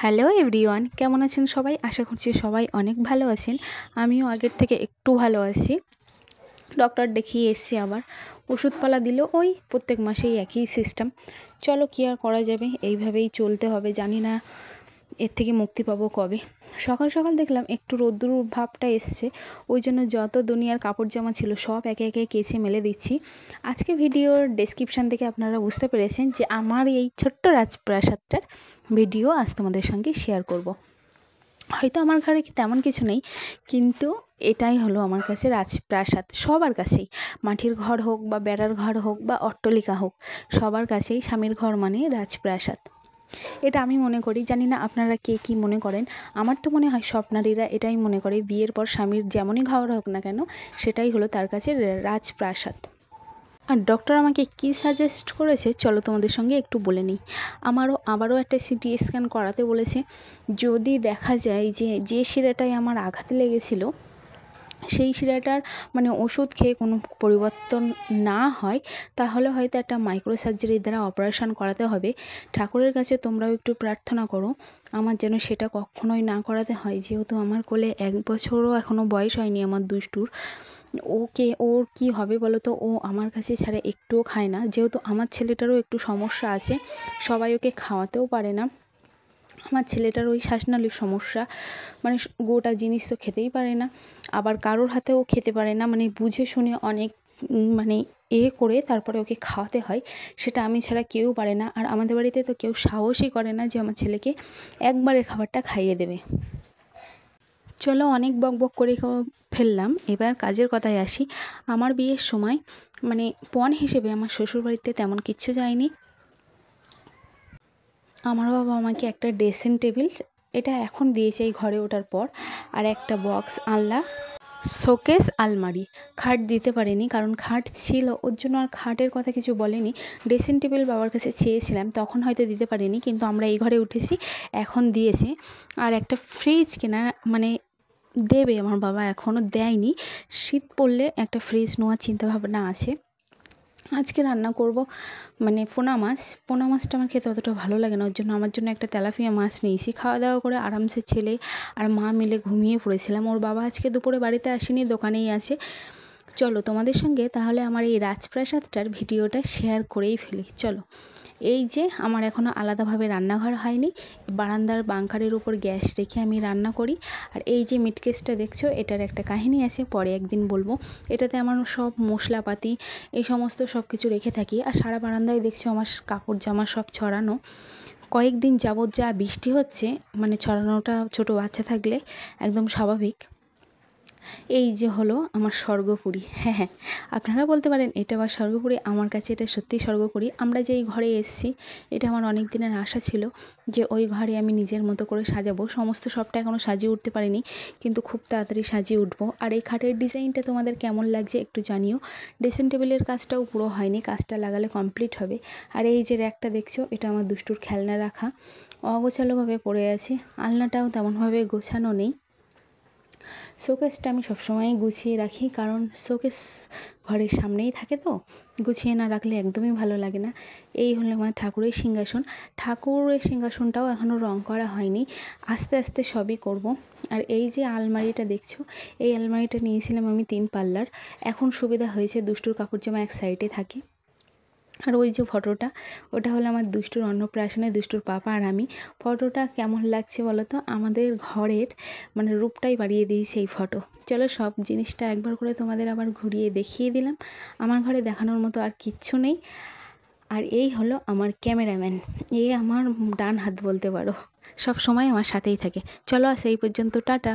Hello everyone, কেমন আছেন সবাই? আশা করছি সবাই অনেক ভালো আছেন। আমিও আগের থেকে একটু ভালো আছি। ডক্টর দেখিয়ে এসেছি, আবার ওষুধপালা দিল, ওই প্রত্যেক মাসেই একই সিস্টেম। চলো কি আর করা যাবে, এইভাবেই চলতে হবে। জানি না এর থেকে মুক্তি পাবো কবে। সকাল সকাল দেখলাম একটু রোদ্দুর ভাবটা এসছে, ওই জন্য যত দুনিয়ার কাপড় জামা ছিল সব একে একে কেচে মেলে দিচ্ছি। আজকে ভিডিওর ডেসক্রিপশান থেকে আপনারা বুঝতে পেরেছেন যে আমার এই ছোট্ট রাজপ্রাসাদটার ভিডিও আজ তোমাদের সঙ্গে শেয়ার করব। হয়তো আমার ঘরে তেমন কিছু নেই, কিন্তু এটাই হলো আমার কাছে রাজপ্রাসাদ। সবার কাছেই, মাটির ঘর হোক বা বেড়ার ঘর হোক বা অট্টালিকা হোক, সবার কাছেই স্বামীর ঘর মানে রাজপ্রাসাদ। এটা আমি মনে করি, জানি না আপনারা কে কী মনে করেন। আমার তো মনে হয় সব নারীরা এটাই মনে করে, বিয়ের পর স্বামীর যেমনই ঘর হোক না কেন, সেটাই হলো তার কাছে রাজপ্রাসাদ। আর ডক্টর আমাকে কী সাজেস্ট করেছে চলো তোমাদের সঙ্গে একটু বলে নিই। আবারও একটা সিটি স্ক্যান করাতে বলেছে। যদি দেখা যায় যে শিরাটায় আমার আঘাত লেগেছিল, সেই শিরাটার মানে ওষুধ খেয়ে কোনো পরিবর্তন না হয়, তাহলে হয়তো একটা মাইক্রো সার্জারির দ্বারা অপারেশন করাতে হবে। ঠাকুরের কাছে তোমরাও একটু প্রার্থনা করো আমার যেন সেটা কখনোই না করাতে হয়, যেহেতু আমার কোলে 1 বছরও এখনও বয়স হয়নি আমার দুষ্টুর। ওর কি হবে বলো তো? ও আমার কাছে ছাড়া একটুও খায় না। যেহেতু আমার ছেলেটারও একটু সমস্যা আছে, সবাই ওকে খাওয়াতেও পারে না। আমার ছেলেটার ওই শ্বাসনালীর সমস্যা, মানে গোটা জিনিস তো খেতেই পারে না, আবার কারোর হাতেও খেতে পারে না। মানে বুঝে শুনে অনেক মানে করে তারপরে ওকে খাওয়াতে হয়, সেটা আমি ছাড়া কেউ পারে না। আর আমাদের বাড়িতে তো কেউ সাহসই করে না যে আমার ছেলেকে একবারের খাবারটা খাইয়ে দেবে। চলো অনেক বকবক করে ফেললাম, এবার কাজের কথায় আসি। আমার বিয়ের সময় মানে পণ হিসেবে আমার শ্বশুরবাড়িতে তেমন কিচ্ছু যায়নি। আমার বাবা আমাকে একটা ড্রেসিং টেবিল, এটা এখন দিয়েছে এই ঘরে ওঠার পর, আর একটা বক্স আনলা, শোকেস, আলমারি। খাট দিতে পারেনি, কারণ খাট ছিল, ওর জন্য আর খাটের কথা কিছু বলেনি। ড্রেসিং টেবিল বাবার কাছে চেয়েছিলাম, তখন হয়তো দিতে পারিনি, কিন্তু আমরা এই ঘরে উঠেছি, এখন দিয়েছে। আর একটা ফ্রিজ কেনা মানে দেবে আমার বাবা, এখনও দেয়নি। শীত পড়লে একটা ফ্রিজ নেওয়ার চিন্তাভাবনা আছে। আজকে রান্না করব মানে পোনা মাছটা আমার খেতে অতটা ভালো লাগে না, ওর জন্য আমার জন্য একটা তেলাপিয়া মাছ নিয়েছি। খাওয়া দাওয়া করে আরামসে ছেলে আর মা মিলে ঘুমিয়ে পড়েছিলাম। ওর বাবা আজকে দুপুরে বাড়িতে আসেনি, দোকানেই আছে। চলো তোমাদের সঙ্গে তাহলে আমার এই রাজপ্রাসাদটার ভিডিওটা শেয়ার করেই ফেলি। চলো, এই যে আমার এখনও আলাদাভাবে রান্নাঘর হয়নি, বারান্দার বাঙ্কারের উপর গ্যাস রেখে আমি রান্না করি। আর এই যে মিটকেসটা দেখছো, এটার একটা কাহিনী আছে, পরে একদিন বলবো। এটাতে আমার সব মশলাপাতি এই সমস্ত সব কিছু রেখে থাকি। আর সারা বারান্দায় দেখছো আমার কাপড় জামা সব ছড়ানো। কয়েকদিন যাবৎ যা বৃষ্টি হচ্ছে, মানে ছড়ানোটা ছোটো বাচ্চা থাকলে একদম স্বাভাবিক। এই যে হলো আমার স্বর্গপুরী। হ্যাঁ, আপনারা বলতে পারেন এটা আবার স্বর্গপুরী, আমার কাছে এটা সত্যিই স্বর্গপুরী। আমরা যে এই ঘরে এসেছি, এটা আমার অনেক দিনের আশা ছিল যে ওই ঘরে আমি নিজের মতো করে সাজাবো। সমস্ত সবটা এখনও সাজিয়ে উঠতে পারিনি, কিন্তু খুব তাড়াতাড়ি সাজিয়ে উঠবো। আর এই খাটের ডিজাইনটা তোমাদের কেমন লাগছে একটু জানিও। ড্রেসিং টেবিলের কাজটাও পুরো হয়নি, কাজটা লাগালে কমপ্লিট হবে। আর এই যে র্যাকটা দেখছো, এটা আমার দুষ্টুর খেলনা রাখা, অগোছালোভাবে পড়ে আছে। আলনাটাও তেমনভাবে গোছানো নেই। শোকেসটা আমি সবসময়ই গুছিয়ে রাখি, কারণ শোকেস ঘরের সামনেই থাকে, তো গুছিয়ে না রাখলে একদমই ভালো লাগে না। এই হলো আমার ঠাকুরের সিংহাসন। ঠাকুরের সিংহাসনটাও এখনও রং করা হয়নি, আস্তে আস্তে সবই করব। আর এই যে আলমারিটা দেখছো, এই আলমারিটা নিয়েছিলাম আমি 3 পাল্লার। এখন সুবিধা হয়েছে, দুষ্টুর কাপড় জামা এক সাইডে থাকে। আর ওই যে ফটোটা, ওটা হলো আমার দুষ্টুর অন্নপ্রাশনে, দুষ্টুর পাপা আর আমি। ফটোটা কেমন লাগছে বলো তো? আমাদের ঘরের মানে রূপটাই বাড়িয়ে দিয়েছে এই ফটো। চলো সব জিনিসটা একবার করে তোমাদের আবার ঘুরিয়ে দেখিয়ে দিলাম। আমার ঘরে দেখানোর মতো আর কিচ্ছু নেই। আর এই হলো আমার ক্যামেরাম্যান, এই আমার ডান হাত বলতে পারো, সব সময় আমার সাথেই থাকে। চলো সেই পর্যন্ত, টাটা।